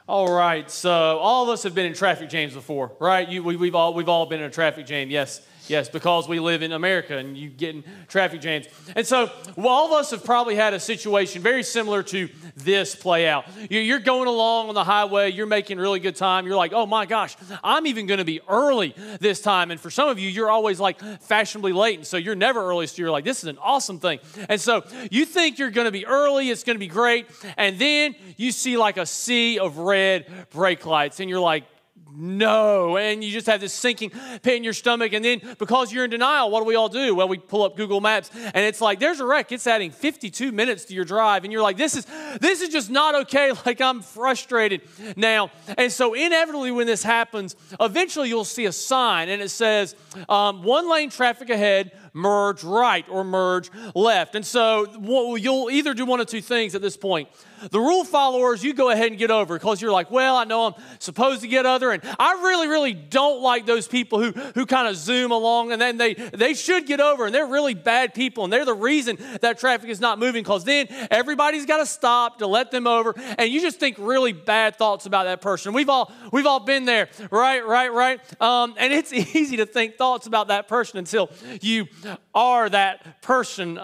All right, so all of us have been in traffic jams before, right? We've all been in a traffic jam, yes, because we live in America and you get in traffic jams. And so all of us have probably had a situation very similar to this play out. You're going along on the highway, you're making really good time. You're like, oh my gosh, I'm even going to be early this time. And for some of you, you're always like fashionably late, and so you're never early, so you're like, this is an awesome thing. And so you think you're going to be early, it's going to be great, and then you see like a sea of red brake lights, and you're like, no, and you just have this sinking pit in your stomach, and then because you're in denial, what do we all do? Well, we pull up Google Maps, and it's like, there's a wreck. It's adding 52 minutes to your drive, and you're like, this is just not okay. Like, I'm frustrated now. And so inevitably when this happens, eventually you'll see a sign, and it says, 1 lane traffic ahead, merge right or merge left. And so you'll either do one of two things at this point. The rule followers, you go ahead and get over because you're like, well, I know I'm supposed to get other, and I really, really don't like those people who kind of zoom along, and then they should get over, and they're really bad people, and they're the reason that traffic is not moving, because then everybody's got to stop to let them over, and you just think really bad thoughts about that person. We've all been there, right? And it's easy to think thoughts about that person until you are that person,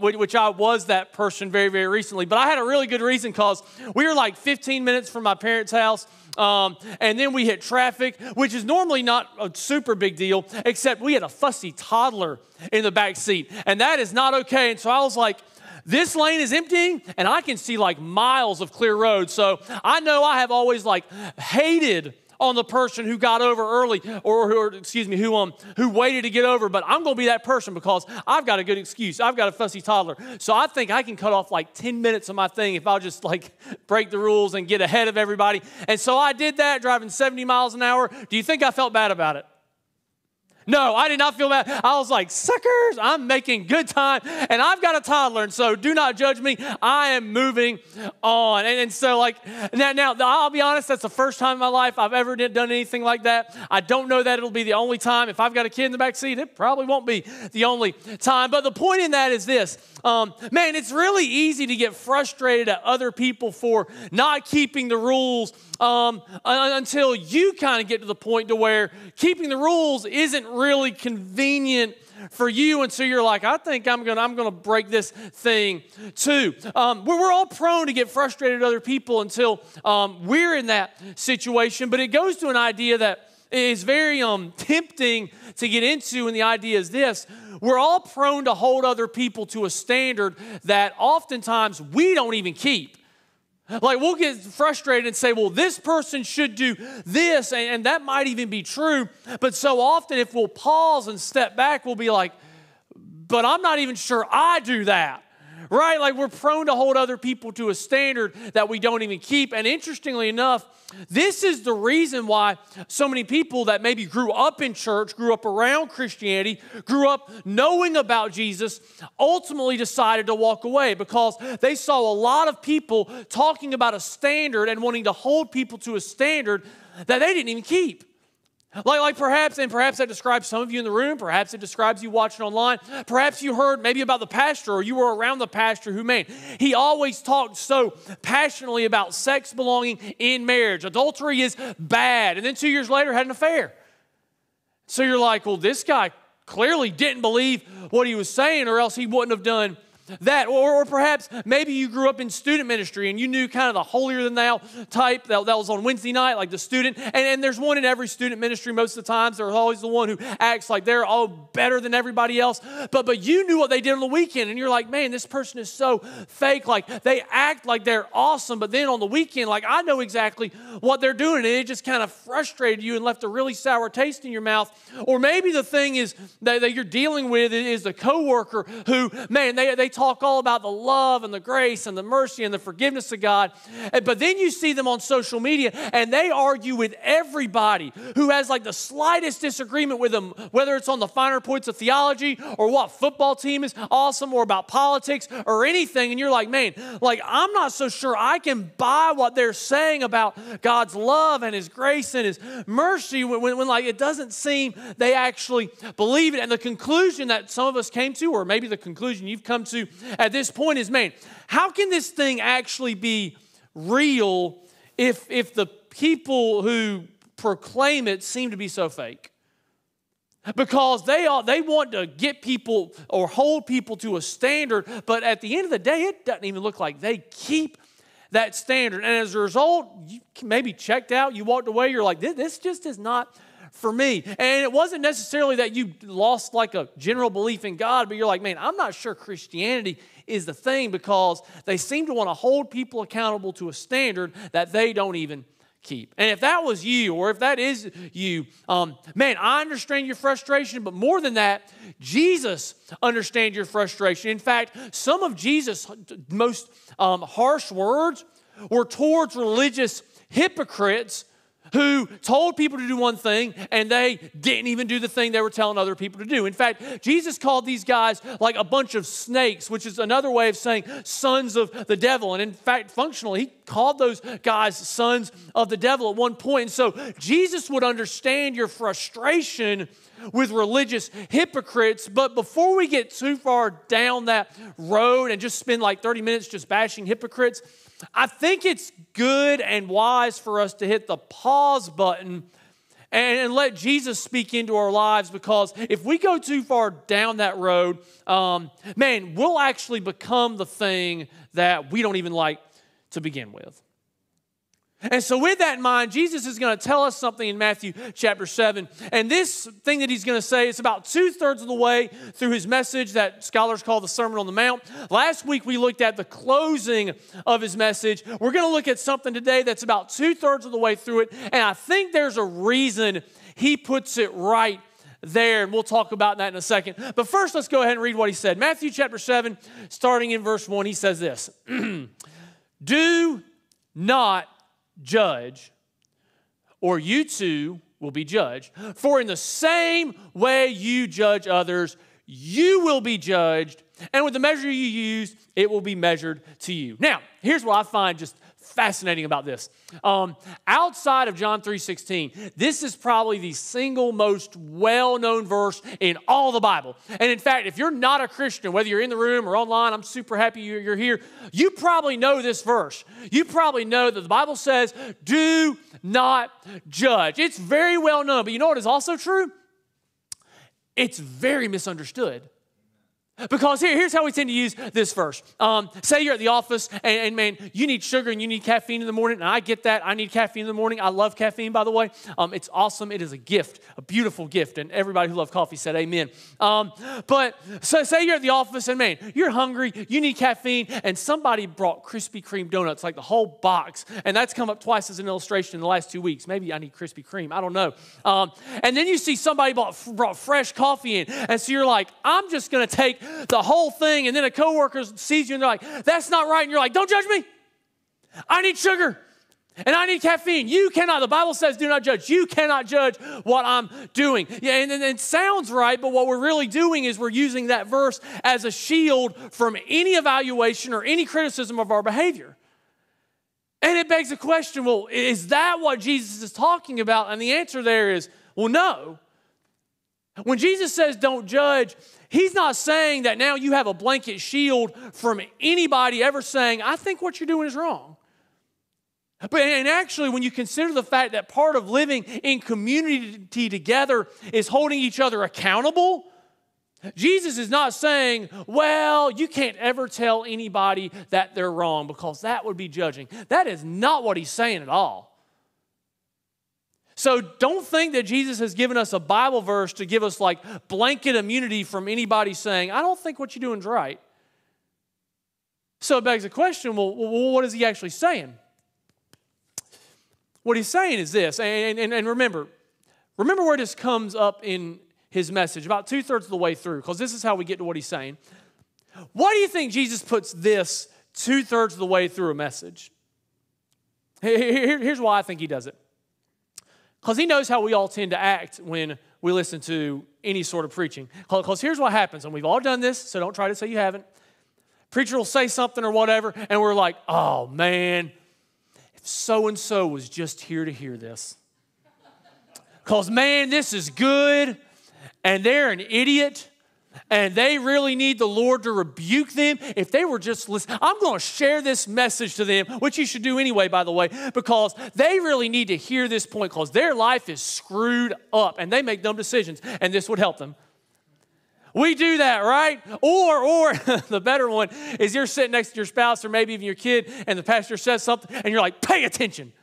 which I was that person very, very recently. But I had a really good reason, because we were like 15 minutes from my parents' house, and then we hit traffic, which is normally not a super big deal, except we had a fussy toddler in the back seat, and that is not okay. And so I was like, this lane is emptying, and I can see like miles of clear road. So I know I have always like hated on the person who got over early, who waited to get over, but I'm going to be that person because I've got a good excuse. I've got a fussy toddler. So I think I can cut off like 10 minutes of my thing if I'll just like break the rules and get ahead of everybody. And so I did that, driving 70 miles an hour. Do you think I felt bad about it? No, I did not feel bad. I was like, suckers, I'm making good time, and I've got a toddler, and so do not judge me. I am moving on. And so like, now, I'll be honest, that's the first time in my life I've ever done anything like that. I don't know that it'll be the only time. If I've got a kid in the back seat, it probably won't be the only time. But the point in that is this. Man, it's really easy to get frustrated at other people for not keeping the rules until you kind of get to the point to where keeping the rules isn't really convenient for you, and so you're like, I think I'm gonna break this thing too. We're all prone to get frustrated at other people until we're in that situation, but it goes to an idea that is very tempting to get into, and the idea is this. We're all prone to hold other people to a standard that oftentimes we don't even keep. Like, we'll get frustrated and say, well, this person should do this, and that might even be true. But so often, if we'll pause and step back, we'll be like, but I'm not even sure I do that. Right? Like, we're prone to hold other people to a standard that we don't even keep. And interestingly enough, this is the reason why so many people that maybe grew up in church, grew up around Christianity, grew up knowing about Jesus, ultimately decided to walk away, because they saw a lot of people talking about a standard and wanting to hold people to a standard that they didn't even keep. Like perhaps that describes some of you in the room. Perhaps it describes you watching online. Perhaps you heard maybe about the pastor, or you were around the pastor who, man, he always talked so passionately about sex belonging in marriage. Adultery is bad. And then 2 years later had an affair. So you're like, well, this guy clearly didn't believe what he was saying, or else he wouldn't have done that. Or perhaps maybe you grew up in student ministry and you knew kind of the holier than thou type that was on Wednesday night, like the student. And there's one in every student ministry most of the times. There's always the one who acts like they're all better than everybody else. But you knew what they did on the weekend, and you're like, man, this person is so fake. Like, they act like they're awesome, but then on the weekend, like, I know exactly what they're doing. And it just kind of frustrated you and left a really sour taste in your mouth. Or maybe the thing is that you're dealing with is the coworker who, man, they talk all about the love and the grace and the mercy and the forgiveness of God. But then you see them on social media, and they argue with everybody who has like the slightest disagreement with them, whether it's on the finer points of theology or what football team is awesome or about politics or anything. And you're like, man, like, I'm not so sure I can buy what they're saying about God's love and His grace and His mercy when like it doesn't seem they actually believe it. And the conclusion that some of us came to, or maybe the conclusion you've come to at this point, is, man, how can this thing actually be real if the people who proclaim it seem to be so fake. Because they want to get people or hold people to a standard, but at the end of the day, it doesn't even look like they keep that standard. And as a result, you maybe checked out, you walked away, you're like, this just is not for me. And it wasn't necessarily that you lost like a general belief in God, but you're like, man, I'm not sure Christianity is the thing, because they seem to want to hold people accountable to a standard that they don't even keep. And if that was you, or if that is you, man, I understand your frustration, but more than that, Jesus understands your frustration. In fact, some of Jesus' most harsh words were towards religious hypocrites who told people to do one thing and they didn't even do the thing they were telling other people to do. In fact, Jesus called these guys like a bunch of snakes, which is another way of saying sons of the devil. And in fact, functionally, he called those guys sons of the devil at one point. And so Jesus would understand your frustration with religious hypocrites. But before we get too far down that road and just spend like 30 minutes just bashing hypocrites, I think it's good and wise for us to hit the pause button and let Jesus speak into our lives, because if we go too far down that road, man, we'll actually become the thing that we don't even like to begin with. And so with that in mind, Jesus is going to tell us something in Matthew chapter 7. And this thing that he's going to say is about 2/3 of the way through his message that scholars call the Sermon on the Mount. Last week we looked at the closing of his message. We're going to look at something today that's about 2/3 of the way through it. And I think there's a reason he puts it right there, and we'll talk about that in a second. But first, let's go ahead and read what he said. Matthew chapter 7, starting in verse 1, he says this. Do not judge, or you too will be judged. For in the same way you judge others, you will be judged, and with the measure you use, it will be measured to you. Now, here's what I find just fascinating about this. Outside of John 3:16, this is probably the single most well-known verse in all the Bible. And in fact, if you're not a Christian, whether you're in the room or online, I'm super happy you're here, you probably know this verse. You probably know that the Bible says, do not judge. It's very well known, but you know what is also true? It's very misunderstood. Because here's how we tend to use this verse. Say you're at the office and man, you need sugar and you need caffeine in the morning. And I get that. I need caffeine in the morning. I love caffeine, by the way. It's awesome. It is a gift, a beautiful gift. And everybody who loves coffee said amen. But so say you're at the office and man, you're hungry. You need caffeine. And somebody brought Krispy Kreme donuts, like the whole box. And that's come up twice as an illustration in the last 2 weeks. Maybe I need Krispy Kreme. I don't know. And then you see somebody brought fresh coffee in. And so you're like, I'm just going to take the whole thing, and then a coworker sees you and they're like, that's not right. And you're like, don't judge me. I need sugar and I need caffeine. You cannot, the Bible says do not judge. You cannot judge what I'm doing. Yeah, and it sounds right, but what we're really doing is we're using that verse as a shield from any evaluation or any criticism of our behavior. And it begs the question, well, is that what Jesus is talking about? And the answer there is, well, no. When Jesus says don't judge, he's not saying that now you have a blanket shield from anybody ever saying, I think what you're doing is wrong. And actually, when you consider the fact that part of living in community together is holding each other accountable, Jesus is not saying, well, you can't ever tell anybody that they're wrong, because that would be judging. That is not what he's saying at all. So don't think that Jesus has given us a Bible verse to give us like blanket immunity from anybody saying, I don't think what you're doing is right. So it begs the question, well, what is he actually saying? What he's saying is this, and remember where this comes up in his message, about 2/3 of the way through, because this is how we get to what he's saying. Why do you think Jesus puts this 2/3 of the way through a message? Here's why I think he does it. Because he knows how we all tend to act when we listen to any sort of preaching. Because here's what happens, and we've all done this, so don't try to say you haven't. Preacher will say something or whatever, and we're like, oh man, if so-and-so was just here to hear this. Because man, this is good, and they're an idiot, and they really need the Lord to rebuke them, if they were just listening, I'm going to share this message to them, which you should do anyway, by the way, because they really need to hear this point because their life is screwed up and they make dumb decisions, and this would help them. We do that, right? Or the better one is you're sitting next to your spouse or maybe even your kid, and the pastor says something, and you're like, pay attention,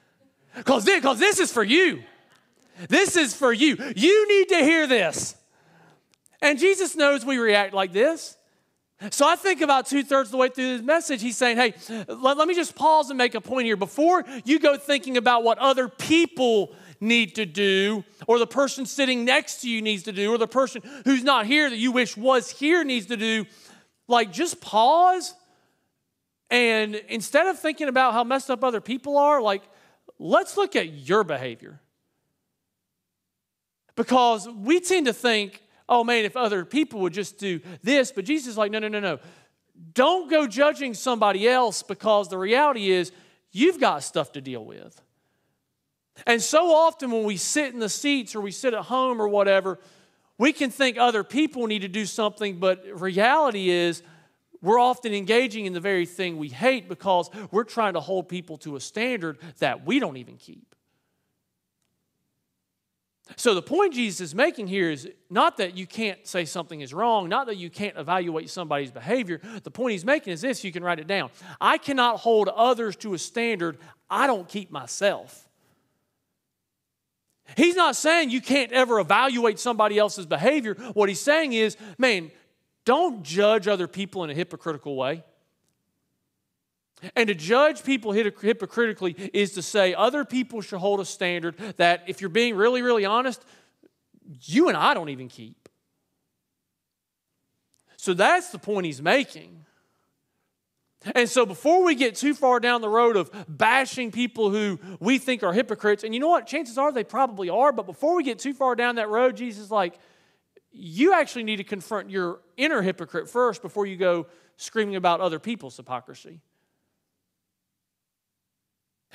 because this is for you. This is for you. You need to hear this. And Jesus knows we react like this. So I think about 2/3 of the way through this message, he's saying, hey, let me just pause and make a point here. Before you go thinking about what other people need to do, or the person sitting next to you needs to do, or the person who's not here that you wish was here needs to do, like just pause. And instead of thinking about how messed up other people are, like let's look at your behavior. Because we tend to think, oh man, if other people would just do this. But Jesus is like, no. Don't go judging somebody else, because the reality is you've got stuff to deal with. And so often when we sit in the seats or we sit at home or whatever, we can think other people need to do something, but reality is we're often engaging in the very thing we hate because we're trying to hold people to a standard that we don't even keep. So the point Jesus is making here is not that you can't say something is wrong, not that you can't evaluate somebody's behavior. The point he's making is this, you can write it down. I cannot hold others to a standard I don't keep myself. He's not saying you can't ever evaluate somebody else's behavior. What he's saying is, man, don't judge other people in a hypocritical way. And to judge people hypocritically is to say other people should hold a standard that, if you're being really, really honest, you and I don't even keep. So that's the point he's making. And so before we get too far down the road of bashing people who we think are hypocrites, and you know what? Chances are they probably are, but before we get too far down that road, Jesus is like, you actually need to confront your inner hypocrite first before you go screaming about other people's hypocrisy.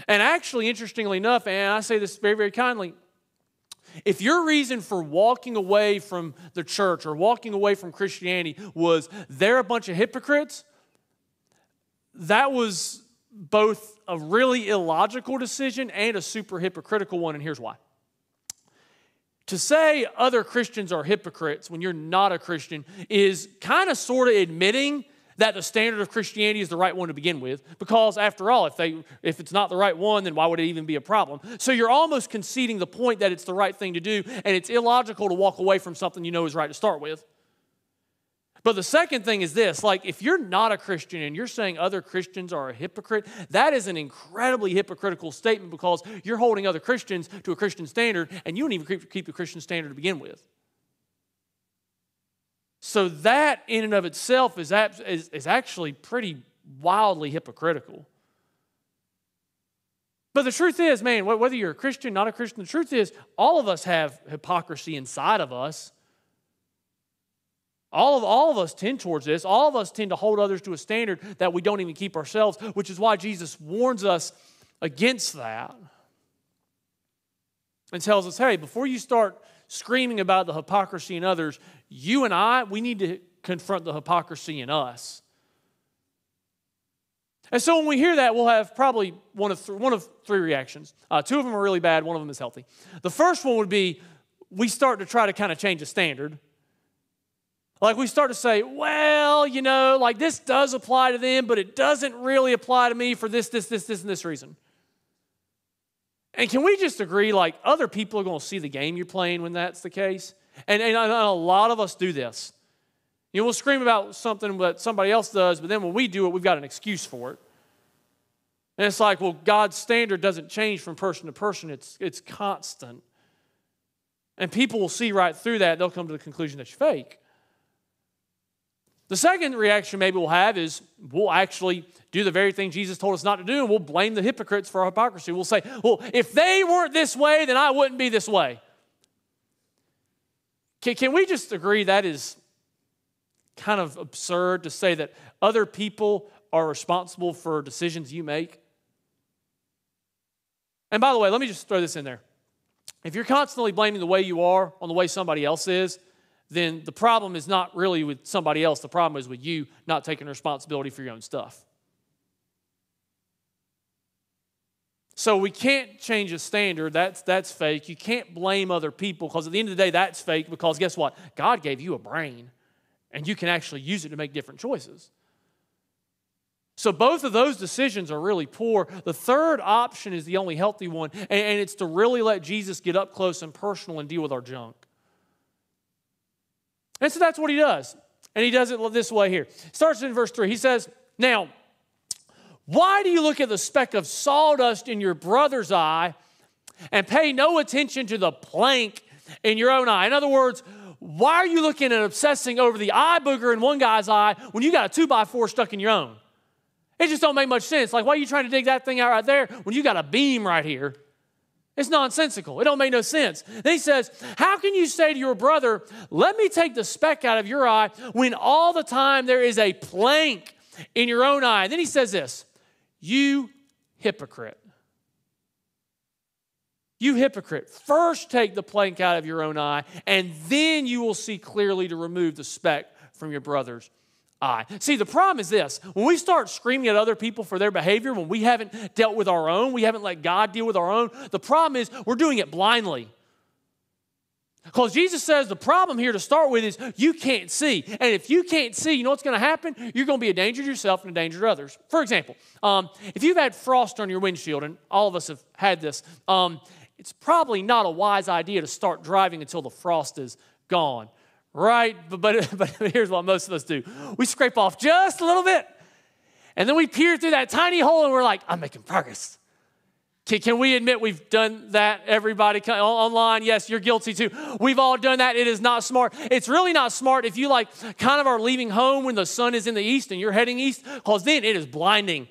And actually, interestingly enough, and I say this very, very kindly, if your reason for walking away from the church or walking away from Christianity was they're a bunch of hypocrites, that was both a really illogical decision and a super hypocritical one, and here's why. To say other Christians are hypocrites when you're not a Christian is kind of sort of admitting that the standard of Christianity is the right one to begin with, because after all, if it's not the right one, then why would it even be a problem? So you're almost conceding the point that it's the right thing to do, and it's illogical to walk away from something you know is right to start with. But the second thing is this, like if you're not a Christian and you're saying other Christians are a hypocrite, that is an incredibly hypocritical statement, because you're holding other Christians to a Christian standard and you don't even keep the Christian standard to begin with. So that in and of itself is actually pretty wildly hypocritical. But the truth is, man, whether you're a Christian, not a Christian, the truth is all of us have hypocrisy inside of us. All of us tend towards this. All of us tend to hold others to a standard that we don't even keep ourselves, which is why Jesus warns us against that and tells us, hey, before you start screaming about the hypocrisy in others, you and I, we need to confront the hypocrisy in us. And so when we hear that, we'll have probably one of three reactions. Two of them are really bad, one of them is healthy. The first one would be we start to try to kind of change the standard. Like we start to say, well, you know, like this does apply to them, but it doesn't really apply to me for this, and this reason. And can we just agree, like other people are going to see the game you're playing when that's the case? And a lot of us do this. You know, we'll scream about something that somebody else does, but then when we do it, we've got an excuse for it. And it's like, well, God's standard doesn't change from person to person. It's constant. And people will see right through that. They'll come to the conclusion that you're fake. The second reaction maybe we'll have is we'll actually do the very thing Jesus told us not to do, and we'll blame the hypocrites for our hypocrisy. We'll say, well, if they weren't this way, then I wouldn't be this way. Can we just agree that is kind of absurd to say that other people are responsible for decisions you make? And by the way, let me just throw this in there. If you're constantly blaming the way you are on the way somebody else is, then the problem is not really with somebody else. The problem is with you not taking responsibility for your own stuff. So we can't change a standard. That's fake. You can't blame other people because at the end of the day, that's fake because guess what? God gave you a brain and you can actually use it to make different choices. So both of those decisions are really poor. The third option is the only healthy one, and it's to really let Jesus get up close and personal and deal with our junk. And so that's what he does. And he does it this way here. Starts in verse 3. He says, now, why do you look at the speck of sawdust in your brother's eye and pay no attention to the plank in your own eye? In other words, why are you looking and obsessing over the eye booger in one guy's eye when you got a 2x4 stuck in your own? It just don't make much sense. Like, why are you trying to dig that thing out right there when you got a beam right here? It's nonsensical. It don't make no sense. Then he says, how can you say to your brother, let me take the speck out of your eye when all the time there is a plank in your own eye? And then he says this, you hypocrite. You hypocrite. First take the plank out of your own eye, and then you will see clearly to remove the speck from your brother's eye. See, the problem is this. When we start screaming at other people for their behavior, when we haven't dealt with our own, we haven't let God deal with our own, the problem is we're doing it blindly. Because Jesus says the problem here to start with is you can't see. And if you can't see, you know what's going to happen? You're going to be a danger to yourself and a danger to others. For example, if you've had frost on your windshield, and all of us have had this, it's probably not a wise idea to start driving until the frost is gone, right? But here's what most of us do. We scrape off just a little bit, and then we peer through that tiny hole, and we're like, I'm making progress. Can we admit we've done that, everybody online? Yes, you're guilty too. We've all done that. It is not smart. It's really not smart if you kind of are leaving home when the sun is in the east and you're heading east, because then it is blinding.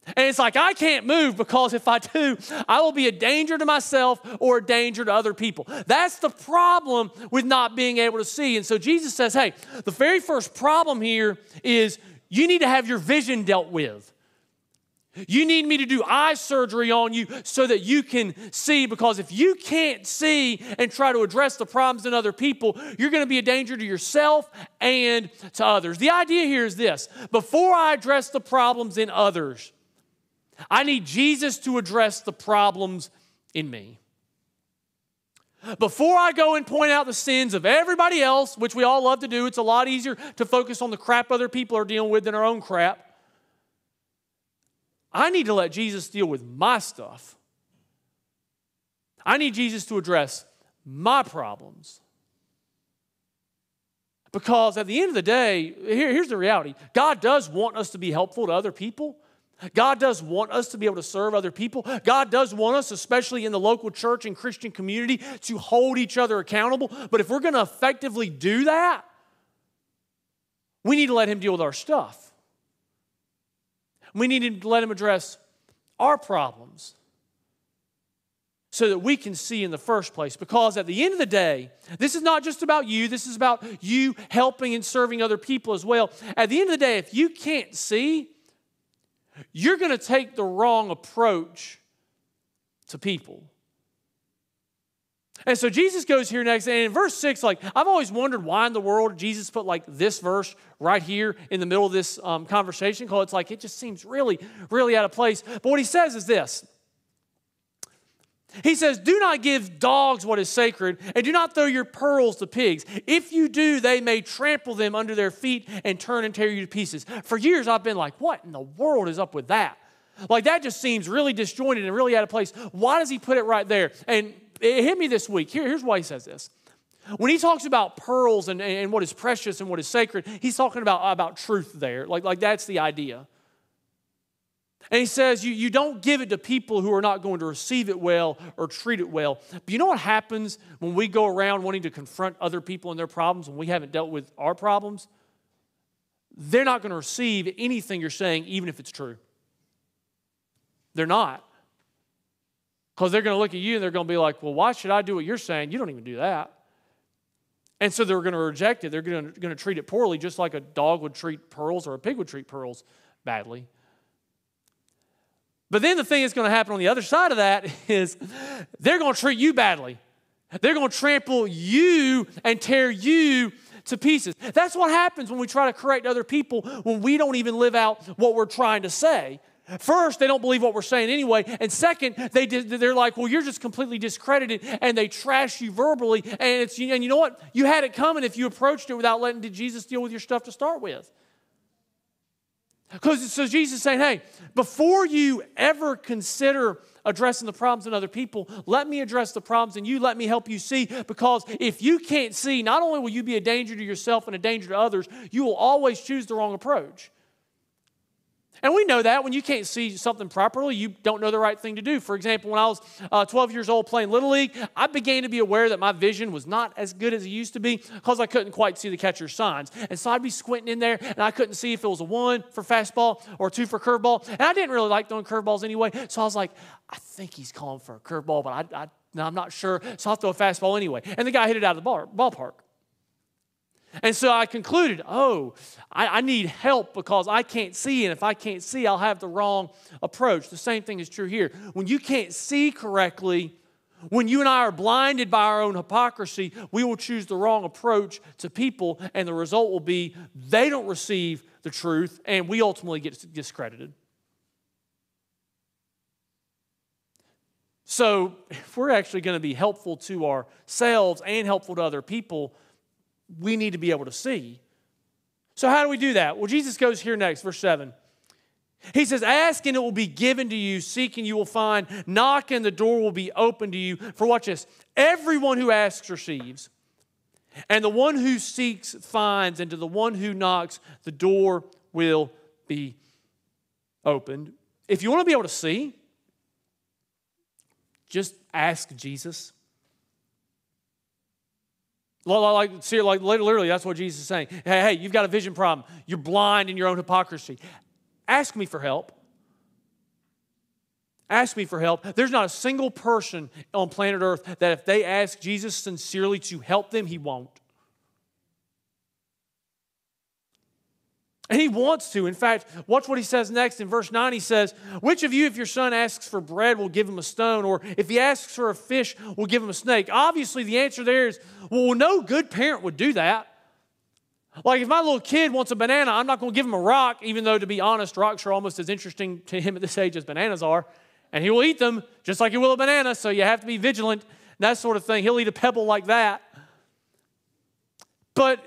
And it's like, I can't move because if I do, I will be a danger to myself or a danger to other people. That's the problem with not being able to see. And so Jesus says, hey, the very first problem here is you need to have your vision dealt with. You need me to do eye surgery on you so that you can see, because if you can't see and try to address the problems in other people, you're going to be a danger to yourself and to others. The idea here is this: before I address the problems in others, I need Jesus to address the problems in me. Before I go and point out the sins of everybody else, which we all love to do, it's a lot easier to focus on the crap other people are dealing with than our own crap. I need to let Jesus deal with my stuff. I need Jesus to address my problems. Because at the end of the day, here's the reality. God does want us to be helpful to other people. God does want us to be able to serve other people. God does want us, especially in the local church and Christian community, to hold each other accountable. But if we're going to effectively do that, we need to let Him deal with our stuff. We need to let Him address our problems so that we can see in the first place. Because at the end of the day, this is not just about you. This is about you helping and serving other people as well. At the end of the day, if you can't see, you're going to take the wrong approach to people. And so Jesus goes here next, and in verse 6, I've always wondered why in the world Jesus put this verse right here in the middle of this conversation, because it just seems really, really out of place. But what he says is this. He says, do not give dogs what is sacred, and do not throw your pearls to pigs. If you do, they may trample them under their feet and turn and tear you to pieces. For years, I've been like, what in the world is up with that? That just seems really disjointed and really out of place. Why does he put it right there? And it hit me this week. Here's why he says this. When he talks about pearls and what is precious and what is sacred, he's talking about truth there. That's the idea. And he says you don't give it to people who are not going to receive it well or treat it well. But you know what happens when we go around wanting to confront other people and their problems when we haven't dealt with our problems? They're not going to receive anything you're saying, even if it's true. They're not. Because they're going to look at you and they're going to be like, well, why should I do what you're saying? You don't even do that. And so they're going to reject it. They're going to treat it poorly, just like a dog would treat pearls or a pig would treat pearls badly. But then the thing that's going to happen on the other side of that is they're going to treat you badly. They're going to trample you and tear you to pieces. That's what happens when we try to correct other people when we don't even live out what we're trying to say. First, they don't believe what we're saying anyway. And second, they're like, well, you're just completely discredited, and they trash you verbally. And you know what? You had it coming if you approached it without letting Jesus deal with your stuff to start with. So Jesus is saying, hey, before you ever consider addressing the problems in other people, let me address the problems and you let me help you see, because if you can't see, not only will you be a danger to yourself and a danger to others, you will always choose the wrong approach. And we know that when you can't see something properly, you don't know the right thing to do. For example, when I was 12 years old playing Little League, I began to be aware that my vision was not as good as it used to be because I couldn't quite see the catcher's signs. And so I'd be squinting in there, and I couldn't see if it was a 1 for fastball or a 2 for curveball. And I didn't really like throwing curveballs anyway, so I was like, I think he's calling for a curveball, but I'm not sure, so I'll throw a fastball anyway. And the guy hit it out of the ballpark. And so I concluded, I need help because I can't see, and if I can't see, I'll have the wrong approach. The same thing is true here. When you can't see correctly, when you and I are blinded by our own hypocrisy, we will choose the wrong approach to people, and the result will be they don't receive the truth, and we ultimately get discredited. So if we're actually going to be helpful to ourselves and helpful to other people, we need to be able to see. So how do we do that? Well, Jesus goes here next, verse 7. He says, ask and it will be given to you, seek and you will find, knock and the door will be open to you. For watch this, everyone who asks receives, and the one who seeks finds, and to the one who knocks the door will be opened. If you want to be able to see, just ask Jesus. Literally, that's what Jesus is saying. Hey, you've got a vision problem. You're blind in your own hypocrisy. Ask me for help. Ask me for help. There's not a single person on planet Earth that if they ask Jesus sincerely to help them, he won't. And he wants to. In fact, watch what he says next. In verse 9, he says, which of you, if your son asks for bread, will give him a stone? Or if he asks for a fish, will give him a snake? Obviously, the answer there is, well, no good parent would do that. Like if my little kid wants a banana, I'm not going to give him a rock, even though, to be honest, rocks are almost as interesting to him at this age as bananas are. And he will eat them just like he will a banana, so you have to be vigilant, that sort of thing. He'll eat a pebble like that. But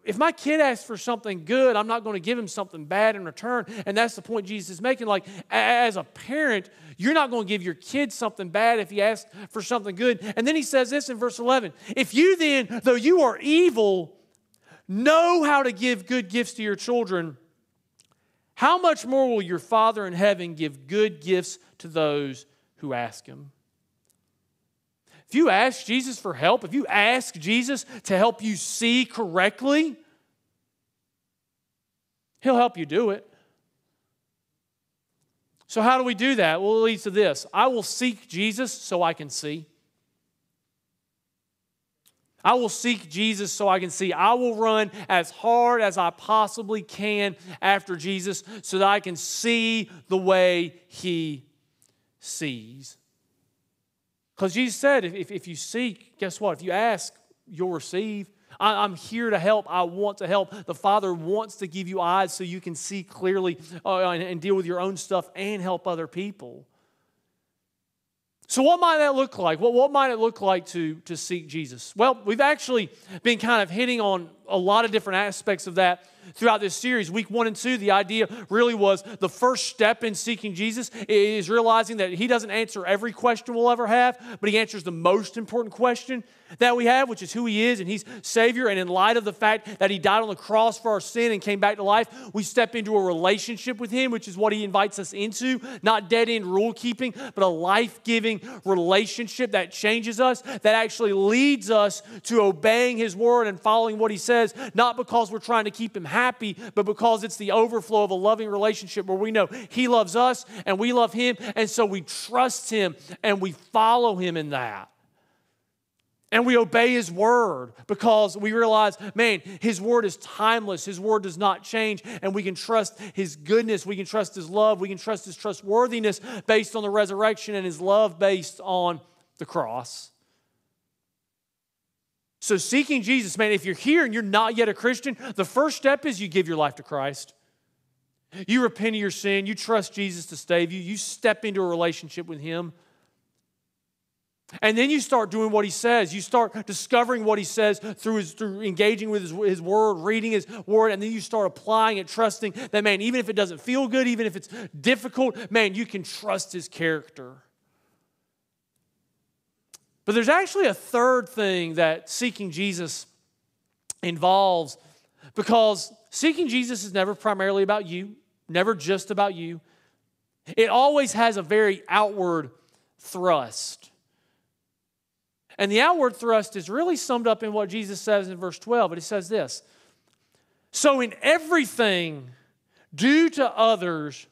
if my kid asks for something good, I'm not going to give him something bad in return. And that's the point Jesus is making. Like, as a parent, you're not going to give your kid something bad if he asks for something good. And then he says this in verse 11. If you then, though you are evil, know how to give good gifts to your children, how much more will your Father in heaven give good gifts to those who ask him? If you ask Jesus for help, if you ask Jesus to help you see correctly, he'll help you do it. So how do we do that? Well, it leads to this. I will seek Jesus so I can see. I will seek Jesus so I can see. I will run as hard as I possibly can after Jesus so that I can see the way he sees. Because Jesus said, if you seek, guess what? If you ask, you'll receive. I'm here to help. I want to help. The Father wants to give you eyes so you can see clearly and deal with your own stuff and help other people. So what might that look like? What might it look like to seek Jesus? Well, we've actually been kind of hitting on a lot of different aspects of that throughout this series. Week 1 and 2, the idea really was the first step in seeking Jesus is realizing that he doesn't answer every question we'll ever have, but he answers the most important question that we have, which is who he is, and he's Savior. And in light of the fact that he died on the cross for our sin and came back to life, we step into a relationship with him, which is what he invites us into. Not dead-end rule-keeping, but a life-giving relationship that changes us, that actually leads us to obeying his word and following what he says, not because we're trying to keep him happy, but because it's the overflow of a loving relationship where we know he loves us and we love him, and so we trust him and we follow him in that. And we obey his word because we realize, man, his word is timeless. His word does not change. And we can trust his goodness. We can trust his love. We can trust his trustworthiness based on the resurrection and his love based on the cross. So seeking Jesus, man, if you're here and you're not yet a Christian, the first step is you give your life to Christ. You repent of your sin. You trust Jesus to save you. You step into a relationship with Him. And then you start doing what He says. You start discovering what He says through engaging with His Word, reading His Word, and then you start applying it, trusting that, man, even if it doesn't feel good, even if it's difficult, man, you can trust His character. But there's actually a third thing that seeking Jesus involves, because seeking Jesus is never primarily about you, never just about you. It always has a very outward thrust. And the outward thrust is really summed up in what Jesus says in verse 12. But He says this: so in everything, do to others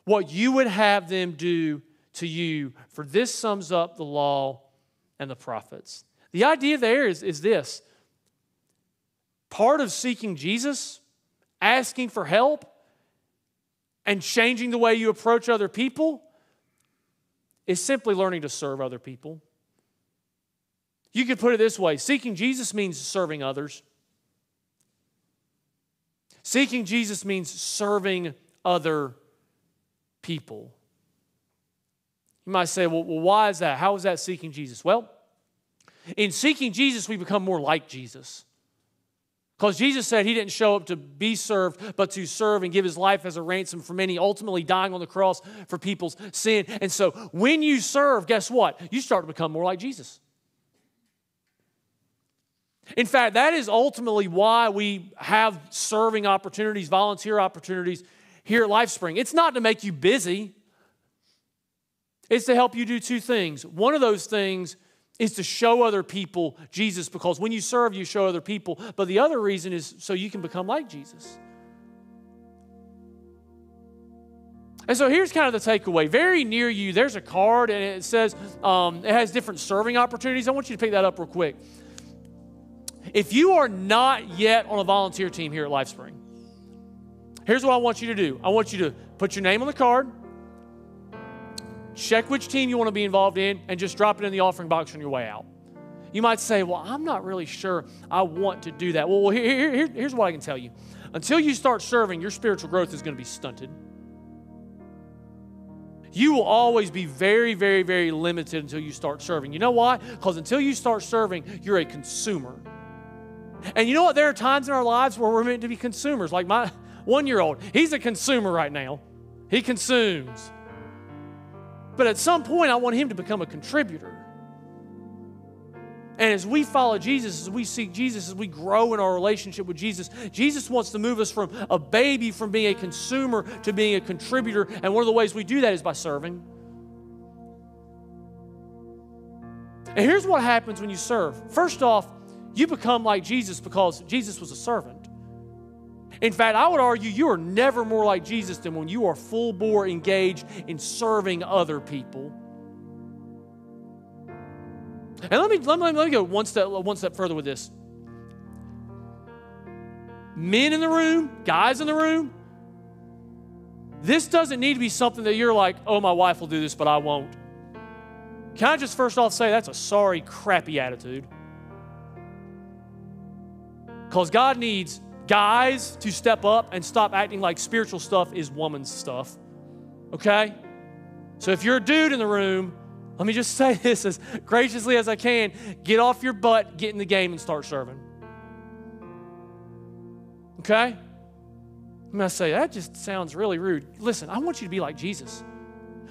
what you would have them do to you, for this sums up the law and the prophets. The idea there is this: part of seeking Jesus, asking for help, and changing the way you approach other people is simply learning to serve other people. You could put it this way: seeking Jesus means serving others. Seeking Jesus means serving other people. You might say, well, why is that? How is that seeking Jesus? Well, in seeking Jesus, we become more like Jesus. Because Jesus said He didn't show up to be served, but to serve and give His life as a ransom for many, ultimately dying on the cross for people's sin. And so when you serve, guess what? You start to become more like Jesus. In fact, that is ultimately why we have serving opportunities, volunteer opportunities here at LifeSpring. It's not to make you busy. It's to help you do two things. One of those things is to show other people Jesus, because when you serve, you show other people. But the other reason is so you can become like Jesus. And so here's kind of the takeaway. Very near you, there's a card, and it says, it has different serving opportunities. I want you to pick that up real quick. If you are not yet on a volunteer team here at LifeSpring, here's what I want you to do. I want you to put your name on the card, check which team you want to be involved in, and just drop it in the offering box on your way out. You might say, well, I'm not really sure I want to do that. Well, here's what I can tell you. Until you start serving, your spiritual growth is going to be stunted. You will always be very, very, very limited until you start serving. You know why? Because until you start serving, you're a consumer. And you know what? There are times in our lives where we're meant to be consumers. Like my 1-year-old, he's a consumer right now. He consumes. But at some point, I want him to become a contributor. And as we follow Jesus, as we seek Jesus, as we grow in our relationship with Jesus, Jesus wants to move us from a baby, from being a consumer to being a contributor. And one of the ways we do that is by serving. And here's what happens when you serve. First off, you become like Jesus because Jesus was a servant. In fact, I would argue you are never more like Jesus than when you are full bore engaged in serving other people. And let me go one step further with this. Men in the room, guys in the room, this doesn't need to be something that you're like, oh, my wife will do this, but I won't. Can I just first off say that's a sorry, crappy attitude? Because God needs guys to step up and stop acting like spiritual stuff is woman's stuff. Okay? So if you're a dude in the room, let me just say this as graciously as I can. Get off your butt, get in the game, and start serving. Okay? You might say, that just sounds really rude. Listen, I want you to be like Jesus.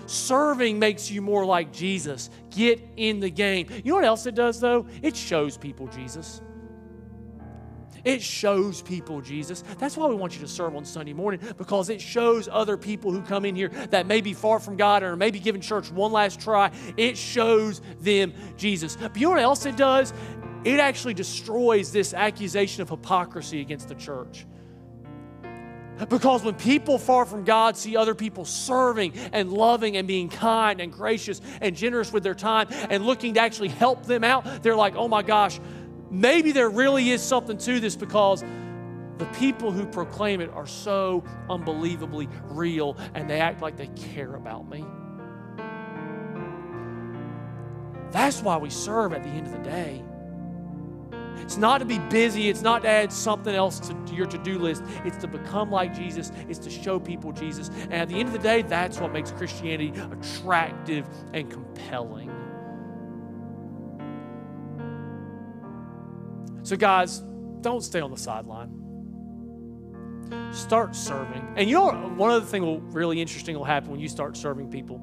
Serving makes you more like Jesus. Get in the game. You know what else it does, though? It shows people Jesus. It shows people Jesus. That's why we want you to serve on Sunday morning, because it shows other people who come in here that may be far from God or maybe giving church one last try. It shows them Jesus. But you know what else it does? It actually destroys this accusation of hypocrisy against the church. Because when people far from God see other people serving and loving and being kind and gracious and generous with their time and looking to actually help them out, they're like, oh my gosh, maybe there really is something to this, because the people who proclaim it are so unbelievably real and they act like they care about me. That's why we serve at the end of the day. It's not to be busy. It's not to add something else to your to-do list. It's to become like Jesus. It's to show people Jesus. And at the end of the day, that's what makes Christianity attractive and compelling. So guys, don't stay on the sideline. Start serving. And you know what? One other thing really interesting will happen when you start serving people.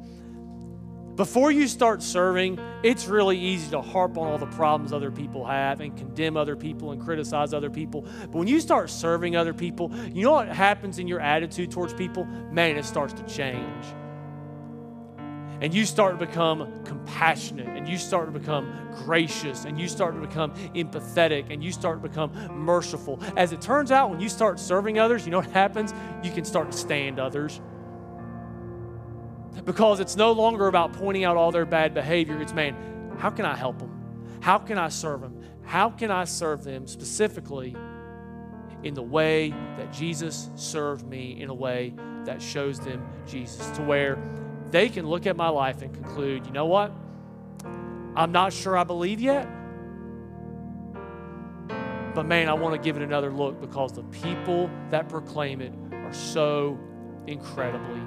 Before you start serving, it's really easy to harp on all the problems other people have and condemn other people and criticize other people. But when you start serving other people, you know what happens in your attitude towards people? Man, it starts to change. And you start to become compassionate, and you start to become gracious, and you start to become empathetic, and you start to become merciful. As it turns out, when you start serving others, you know what happens? You can start to stand others. Because it's no longer about pointing out all their bad behavior. It's, man, how can I help them? How can I serve them? How can I serve them specifically in the way that Jesus served me, in a way that shows them Jesus, to where they can look at my life and conclude, you know what? I'm not sure I believe yet, but man, I want to give it another look because the people that proclaim it are so incredibly